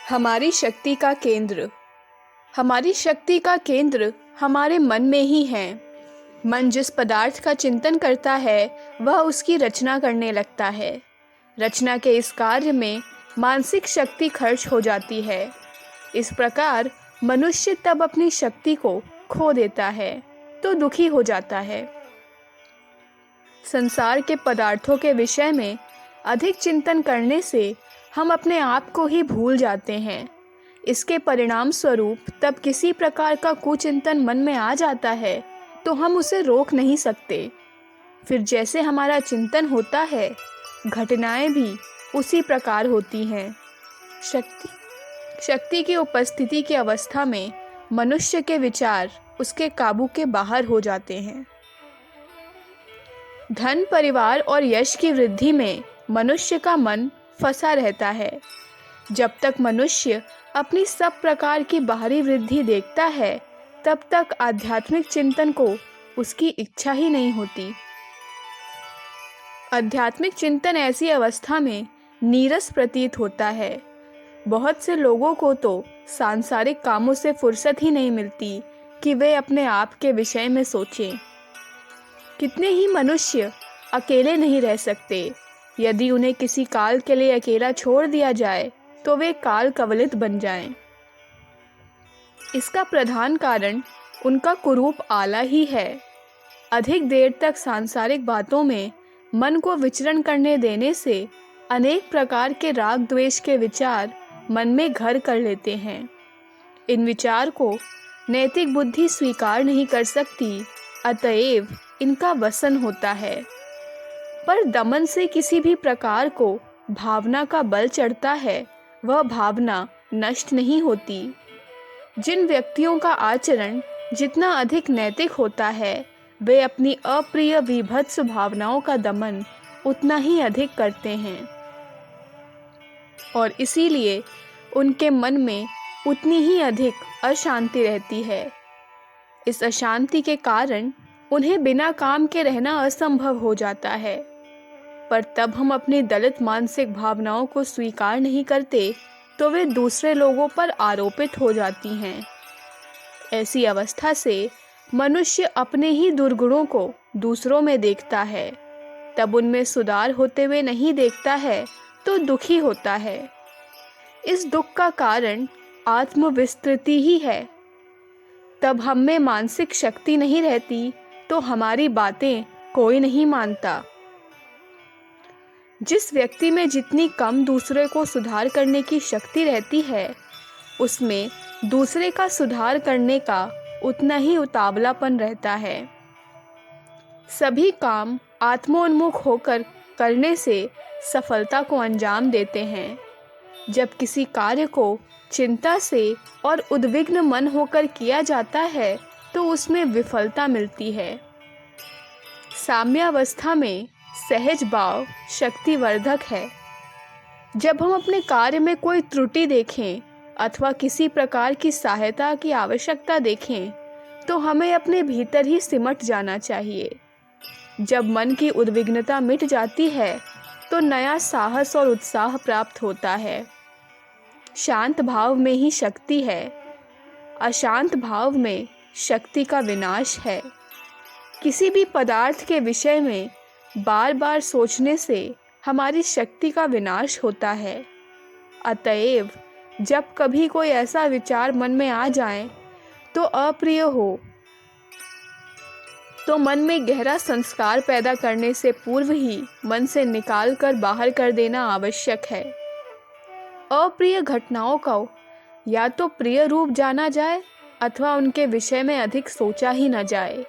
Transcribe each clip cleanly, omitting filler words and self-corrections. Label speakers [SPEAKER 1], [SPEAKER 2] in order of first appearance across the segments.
[SPEAKER 1] हमारी शक्ति का केंद्र। हमारी शक्ति का केंद्र हमारे मन में ही है। मन जिस पदार्थ का चिंतन करता है वह उसकी रचना करने लगता है। रचना के इस कार्य में मानसिक शक्ति खर्च हो जाती है। इस प्रकार मनुष्य तब अपनी शक्ति को खो देता है तो दुखी हो जाता है। संसार के पदार्थों के विषय में अधिक चिंतन करने से हम अपने आप को ही भूल जाते हैं। इसके परिणाम स्वरूप तब किसी प्रकार का कुचिंतन मन में आ जाता है तो हम उसे रोक नहीं सकते। फिर जैसे हमारा चिंतन होता है, घटनाएं भी उसी प्रकार होती हैं। शक्ति की उपस्थिति की अवस्था में मनुष्य के विचार उसके काबू के बाहर हो जाते हैं। धन, परिवार और यश की वृद्धि में मनुष्य का मन फंसा रहता है। जब तक मनुष्य अपनी सब प्रकार की बाहरी वृद्धि देखता है तब तक आध्यात्मिक चिंतन को उसकी इच्छा ही नहीं होती। आध्यात्मिक चिंतन ऐसी अवस्था में नीरस प्रतीत होता है। बहुत से लोगों को तो सांसारिक कामों से फुर्सत ही नहीं मिलती कि वे अपने आप के विषय में सोचें। कितने ही मनुष्य अकेले नहीं रह सकते। यदि उन्हें किसी काल के लिए अकेला छोड़ दिया जाए तो वे काल कवलित बन जाएं। इसका प्रधान कारण उनका कुरूप आला ही है। अधिक देर तक सांसारिक बातों में मन को विचरण करने देने से अनेक प्रकार के राग द्वेष के विचार मन में घर कर लेते हैं। इन विचार को नैतिक बुद्धि स्वीकार नहीं कर सकती, अतएव इनका वसन होता है। पर दमन से किसी भी प्रकार को भावना का बल चढ़ता है, वह भावना नष्ट नहीं होती। जिन व्यक्तियों का आचरण जितना अधिक नैतिक होता है, वे अपनी अप्रिय विभत्स भावनाओं का दमन उतना ही अधिक करते हैं और इसीलिए उनके मन में उतनी ही अधिक अशांति रहती है। इस अशांति के कारण उन्हें बिना काम के रहना असंभव हो जाता है। पर तब हम अपनी दलित मानसिक भावनाओं को स्वीकार नहीं करते तो वे दूसरे लोगों पर आरोपित हो जाती हैं। ऐसी अवस्था से मनुष्य अपने ही दुर्गुणों को दूसरों में देखता है। तब उनमें सुधार होते हुए नहीं देखता है तो दुखी होता है। इस दुख का कारण आत्मविस्तृति ही है। तब हम में मानसिक शक्ति नहीं रहती तो हमारी बातें कोई नहीं मानता। जिस व्यक्ति में जितनी कम दूसरे को सुधार करने की शक्ति रहती है, उसमें दूसरे का सुधार करने का उतना ही उतावलापन रहता है। सभी काम आत्मोन्मुख होकर करने से सफलता को अंजाम देते हैं। जब किसी कार्य को चिंता से और उद्विग्न मन होकर किया जाता है तो उसमें विफलता मिलती है। साम्यावस्था में सहज भाव शक्तिवर्धक है। जब हम अपने कार्य में कोई त्रुटि देखें अथवा किसी प्रकार की सहायता की आवश्यकता देखें तो हमें अपने भीतर ही सिमट जाना चाहिए। जब मन की उद्विग्नता मिट जाती है तो नया साहस और उत्साह प्राप्त होता है। शांत भाव में ही शक्ति है। अशांत भाव में शक्ति का विनाश है। किसी भी पदार्थ के विषय में बार बार सोचने से हमारी शक्ति का विनाश होता है। अतएव जब कभी कोई ऐसा विचार मन में आ जाए तो अप्रिय हो तो मन में गहरा संस्कार पैदा करने से पूर्व ही मन से निकाल कर बाहर कर देना आवश्यक है। अप्रिय घटनाओं को या तो प्रिय रूप जाना जाए अथवा उनके विषय में अधिक सोचा ही न जाए।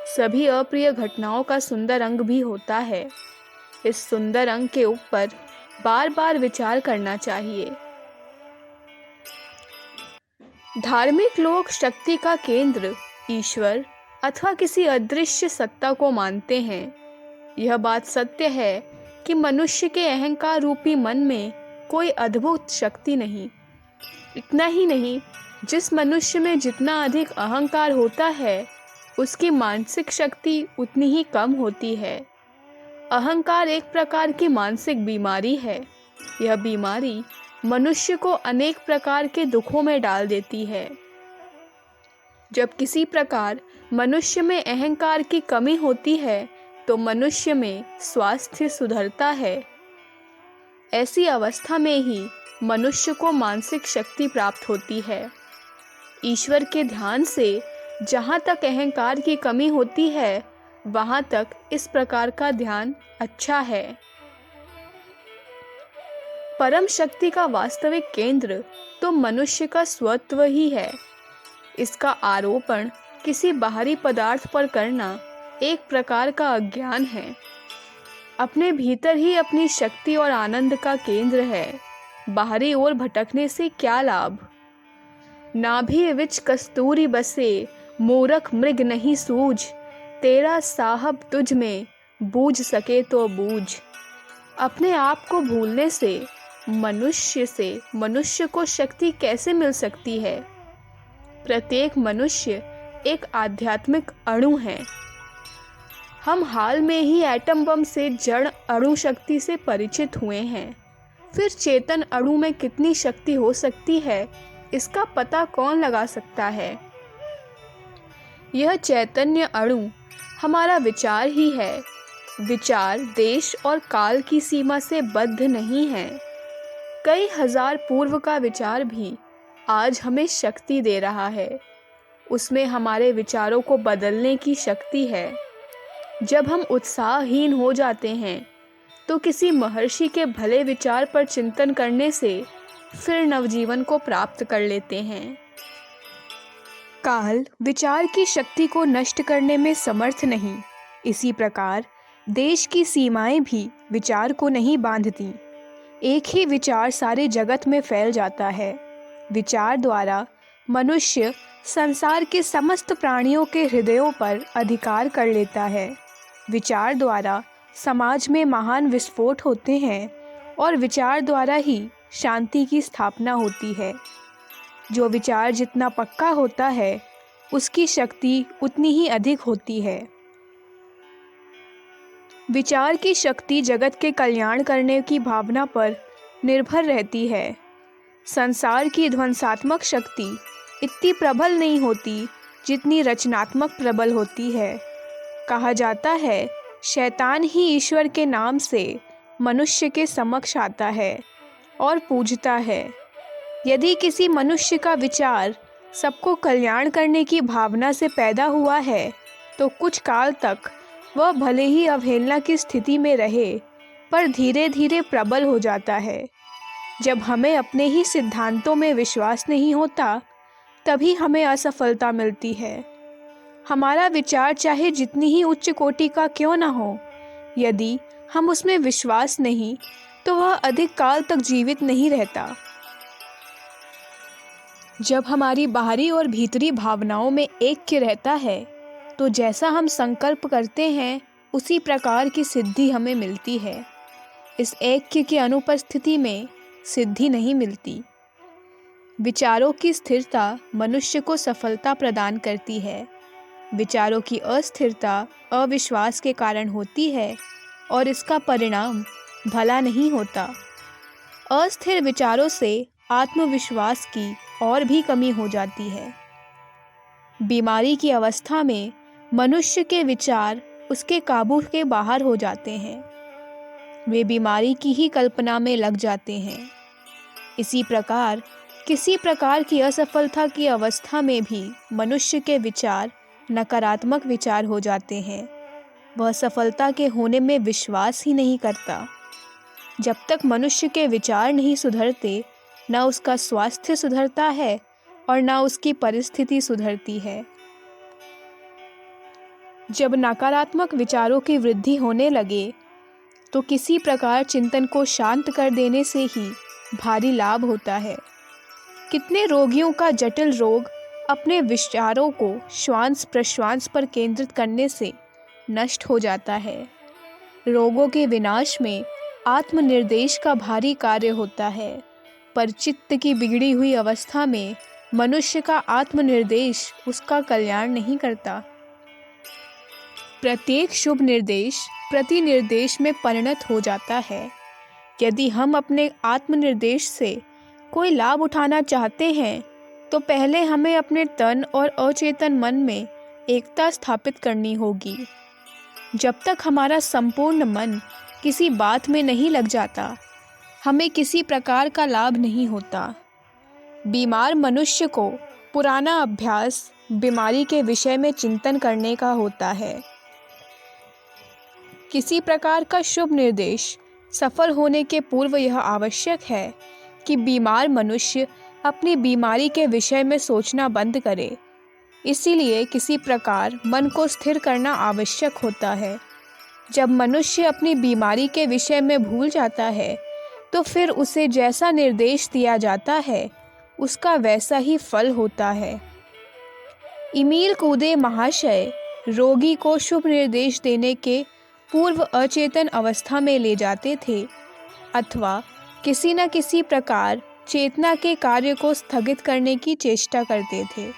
[SPEAKER 1] सभी अप्रिय घटनाओं का सुंदर अंग भी होता है। इस सुंदर अंग के ऊपर बार बार विचार करना चाहिए। धार्मिक लोग शक्ति का केंद्र ईश्वर अथवा किसी अदृश्य सत्ता को मानते हैं। यह बात सत्य है कि मनुष्य के अहंकार रूपी मन में कोई अद्भुत शक्ति नहीं। इतना ही नहीं, जिस मनुष्य में जितना अधिक अहंकार होता है उसकी मानसिक शक्ति उतनी ही कम होती है। अहंकार एक प्रकार की मानसिक बीमारी है। यह बीमारी मनुष्य को अनेक प्रकार के दुखों में डाल देती है। जब किसी प्रकार मनुष्य में अहंकार की कमी होती है तो मनुष्य में स्वास्थ्य सुधरता है। ऐसी अवस्था में ही मनुष्य को मानसिक शक्ति प्राप्त होती है। ईश्वर के ध्यान से जहाँ तक अहंकार की कमी होती है वहाँ तक इस प्रकार का ध्यान अच्छा है। परम शक्ति का वास्तविक केंद्र तो मनुष्य का स्वत्व ही है। इसका आरोपण किसी बाहरी पदार्थ पर करना एक प्रकार का अज्ञान है। अपने भीतर ही अपनी शक्ति और आनंद का केंद्र है। बाहरी ओर भटकने से क्या लाभ। नाभि विच कस्तूरी बसे, मूरख मृग नहीं सूझ, तेरा साहब तुझ में, बूझ सके तो बूझ। अपने आप को भूलने से मनुष्य को शक्ति कैसे मिल सकती है। प्रत्येक मनुष्य एक आध्यात्मिक अणु है। हम हाल में ही एटम बम से जड़ अणु शक्ति से परिचित हुए हैं। फिर चेतन अणु में कितनी शक्ति हो सकती है, इसका पता कौन लगा सकता है। यह चैतन्य अणु हमारा विचार ही है। विचार देश और काल की सीमा से बद्ध नहीं है। कई हजार पूर्व का विचार भी आज हमें शक्ति दे रहा है। उसमें हमारे विचारों को बदलने की शक्ति है। जब हम उत्साहहीन हो जाते हैं तो किसी महर्षि के भले विचार पर चिंतन करने से फिर नवजीवन को प्राप्त कर लेते हैं। काल विचार की शक्ति को नष्ट करने में समर्थ नहीं। इसी प्रकार देश की सीमाएं भी विचार को नहीं बांधती। एक ही विचार सारे जगत में फैल जाता है। विचार द्वारा मनुष्य संसार के समस्त प्राणियों के हृदयों पर अधिकार कर लेता है। विचार द्वारा समाज में महान विस्फोट होते हैं और विचार द्वारा ही शांति की स्थापना होती है। जो विचार जितना पक्का होता है उसकी शक्ति उतनी ही अधिक होती है। विचार की शक्ति जगत के कल्याण करने की भावना पर निर्भर रहती है। संसार की ध्वंसात्मक शक्ति इतनी प्रबल नहीं होती जितनी रचनात्मक प्रबल होती है। कहा जाता है शैतान ही ईश्वर के नाम से मनुष्य के समक्ष आता है और पूजता है। यदि किसी मनुष्य का विचार सबको कल्याण करने की भावना से पैदा हुआ है तो कुछ काल तक वह भले ही अवहेलना की स्थिति में रहे पर धीरे धीरे प्रबल हो जाता है। जब हमें अपने ही सिद्धांतों में विश्वास नहीं होता तभी हमें असफलता मिलती है। हमारा विचार चाहे जितनी ही उच्च कोटि का क्यों न हो, यदि हम उसमें विश्वास नहीं तो वह अधिक काल तक जीवित नहीं रहता। जब हमारी बाहरी और भीतरी भावनाओं में ऐक्य रहता है तो जैसा हम संकल्प करते हैं उसी प्रकार की सिद्धि हमें मिलती है। इस ऐक्य की अनुपस्थिति में सिद्धि नहीं मिलती। विचारों की स्थिरता मनुष्य को सफलता प्रदान करती है। विचारों की अस्थिरता अविश्वास के कारण होती है और इसका परिणाम भला नहीं होता। अस्थिर विचारों से आत्मविश्वास की और भी कमी हो जाती है। बीमारी की अवस्था में मनुष्य के विचार उसके काबू के बाहर हो जाते हैं। वे बीमारी की ही कल्पना में लग जाते हैं। इसी प्रकार किसी प्रकार की असफलता की अवस्था में भी मनुष्य के विचार नकारात्मक विचार हो जाते हैं। वह सफलता के होने में विश्वास ही नहीं करता। जब तक मनुष्य के विचार नहीं सुधरते न उसका स्वास्थ्य सुधरता है और न उसकी परिस्थिति सुधरती है। जब नकारात्मक विचारों की वृद्धि होने लगे तो किसी प्रकार चिंतन को शांत कर देने से ही भारी लाभ होता है। कितने रोगियों का जटिल रोग अपने विचारों को श्वास प्रश्वास पर केंद्रित करने से नष्ट हो जाता है। रोगों के विनाश में आत्मनिर्देश का भारी कार्य होता है, पर चित्त की बिगड़ी हुई अवस्था में मनुष्य का आत्मनिर्देश उसका कल्याण नहीं करता। प्रत्येक शुभ निर्देश प्रतिनिर्देश में परिणत हो जाता है। यदि हम अपने आत्मनिर्देश से कोई लाभ उठाना चाहते हैं तो पहले हमें अपने तन और अचेतन मन में एकता स्थापित करनी होगी। जब तक हमारा संपूर्ण मन किसी बात में नहीं लग जाता, हमें किसी प्रकार का लाभ नहीं होता। बीमार मनुष्य को पुराना अभ्यास बीमारी के विषय में चिंतन करने का होता है। किसी प्रकार का शुभ निर्देश सफल होने के पूर्व यह आवश्यक है कि बीमार मनुष्य अपनी बीमारी के विषय में सोचना बंद करे। इसीलिए किसी प्रकार मन को स्थिर करना आवश्यक होता है। जब मनुष्य अपनी बीमारी के विषय में भूल जाता है तो फिर उसे जैसा निर्देश दिया जाता है उसका वैसा ही फल होता है। इमील कूदे महाशय रोगी को शुभ निर्देश देने के पूर्व अचेतन अवस्था में ले जाते थे अथवा किसी न किसी प्रकार चेतना के कार्य को स्थगित करने की चेष्टा करते थे।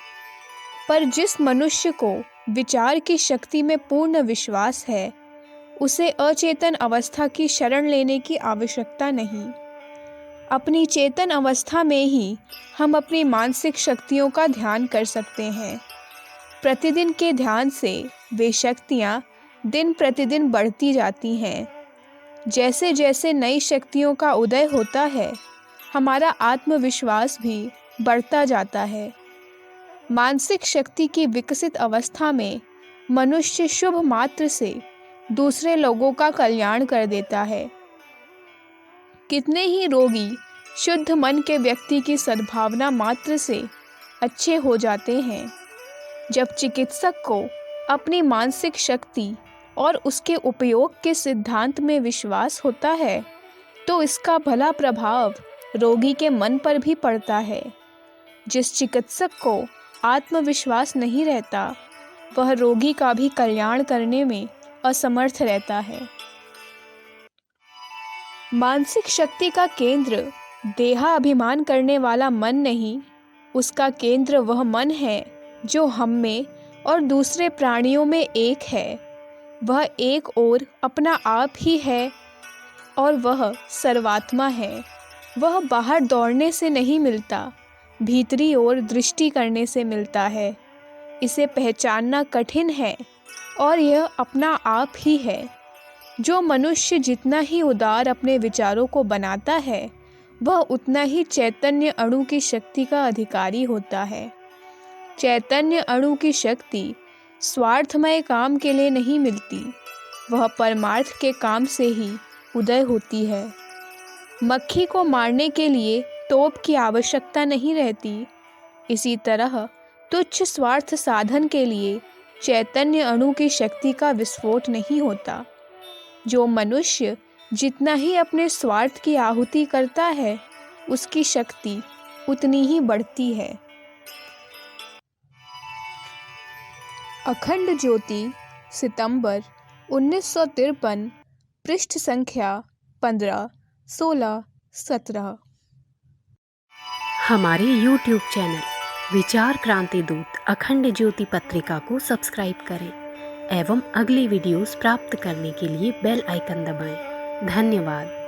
[SPEAKER 1] पर जिस मनुष्य को विचार की शक्ति में पूर्ण विश्वास है, उसे अचेतन अवस्था की शरण लेने की आवश्यकता नहीं। अपनी चेतन अवस्था में ही हम अपनी मानसिक शक्तियों का ध्यान कर सकते हैं। प्रतिदिन के ध्यान से वे शक्तियाँ दिन प्रतिदिन बढ़ती जाती हैं। जैसे जैसे नई शक्तियों का उदय होता है, हमारा आत्मविश्वास भी बढ़ता जाता है। मानसिक शक्ति की विकसित अवस्था में मनुष्य शुभ मात्र से दूसरे लोगों का कल्याण कर देता है। कितने ही रोगी शुद्ध मन के व्यक्ति की सद्भावना मात्र से अच्छे हो जाते हैं। जब चिकित्सक को अपनी मानसिक शक्ति और उसके उपयोग के सिद्धांत में विश्वास होता है तो इसका भला प्रभाव रोगी के मन पर भी पड़ता है। जिस चिकित्सक को आत्मविश्वास नहीं रहता, वह रोगी का भी कल्याण करने में असमर्थ रहता है। मानसिक शक्ति का केंद्र देहाभिमान करने वाला मन नहीं, उसका केंद्र वह मन है जो हम में और दूसरे प्राणियों में एक है। वह एक और अपना आप ही है और वह सर्वात्मा है। वह बाहर दौड़ने से नहीं मिलता, भीतरी ओर दृष्टि करने से मिलता है। इसे पहचानना कठिन है और यह अपना आप ही है। जो मनुष्य जितना ही उदार अपने विचारों को बनाता है, वह उतना ही चैतन्य अणु की शक्ति का अधिकारी होता है। चैतन्य अणु की शक्ति स्वार्थमय काम के लिए नहीं मिलती, वह परमार्थ के काम से ही उदय होती है। मक्खी को मारने के लिए तोप की आवश्यकता नहीं रहती। इसी तरह तुच्छ स्वार्थ साधन के लिए चैतन्य अणु की शक्ति का विस्फोट नहीं होता। जो मनुष्य जितना ही अपने स्वार्थ की आहुति करता है, उसकी शक्ति उतनी ही बढ़ती है। अखंड ज्योति, सितंबर 1953, पृष्ठ संख्या 15, 16, 17।
[SPEAKER 2] हमारे YouTube चैनल विचार क्रांति दूत अखंड ज्योति पत्रिका को सब्सक्राइब करें एवं अगली वीडियोस प्राप्त करने के लिए बेल आइकन दबाएं। धन्यवाद।